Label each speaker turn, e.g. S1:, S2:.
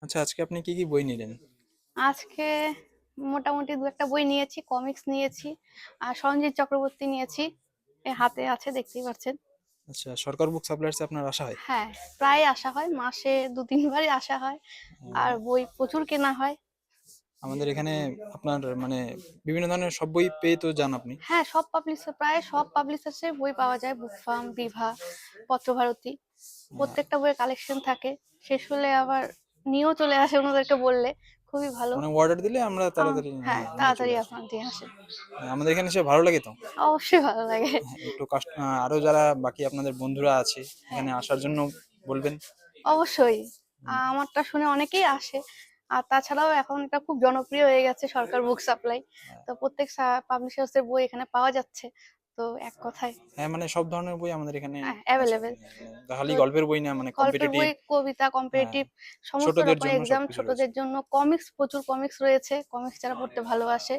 S1: আচ্ছা, আজকে আপনি কি বই নিলেন?
S2: আজকে মোটামুটি দু একটা বই নিয়েছি, কমিক্স নিয়েছি আর সঞ্জিত চক্রবর্তী নিয়েছি। হাতে আছে, দেখতেই পাচ্ছেন।
S1: আচ্ছা, সরকার বুক সাপ্লায়ার্সে আপনার আসা হয়?
S2: হ্যাঁ, প্রায় আসা হয়, মাসে দু তিনবারই আসা হয়। আর
S1: আহ,
S2: বই প্রচুর কেনা হয়।
S1: আমাদের এখানে আপনার মানে বিভিন্ন ধরনের সব বই পেয়ে তো যান আপনি।
S2: হ্যাঁ, সব পাবলিশার, প্রায় সব পাবলিশার্সের বই পাওয়া যায়, বুক ফার্ম, বিভা, পত্রভারতী।
S1: আহ,
S2: প্রত্যেকটা বইয়ের কালেকশন থাকে। শেষ হলে আবার নিয়েও চলে আসে ওনাদেরকে বললে। খুবই ভালো।
S1: মানে অর্ডার দিলে আমরা তাড়াতাড়ি
S2: হ্যাঁ,
S1: নিয়ে চলে
S2: তাড়াতাড়ি
S1: আসি।
S2: আপনার দিয়ে আসে।
S1: আমাদের এখানে এসে ভালো লাগে তো।
S2: অবশ্যই ভালো লাগে।
S1: একটু আরো যারা বাকি আপনাদের বন্ধুরা আছে
S2: হ্যাঁ,
S1: এখানে আসার জন্য বলবেন।
S2: অবশ্যই।
S1: হুম,
S2: আমারটা শুনে অনেকেই আসে। আর তাছাড়াও এখন এটা খুব জনপ্রিয় হয়ে গেছে, সরকার বুক সাপ্লাই। তো প্রত্যেক পাবলিশার্স এর বই এখানে পাওয়া যাচ্ছে। তো এক কথায়
S1: হ্যাঁ, মানে সব ধরনের বই আমাদের এখানে আছে।
S2: অ্যাভেলেবেল।
S1: মানে
S2: তো
S1: খালি গল্পের বই না, মানে
S2: গল্পের
S1: কম্পিটিটিভ।
S2: বই, কবিতা,
S1: হ্যাঁ,
S2: কম্পিটিটিভ সমস্ত
S1: ছোটদের
S2: রকমের
S1: জন্য
S2: এক্সাম,
S1: সবকিছু রয়েছে।
S2: ছোটদের জন্য কমিক্স, প্রচুর কমিক্স রয়েছে। কমিক্স যারা পড়তে ভালোবাসে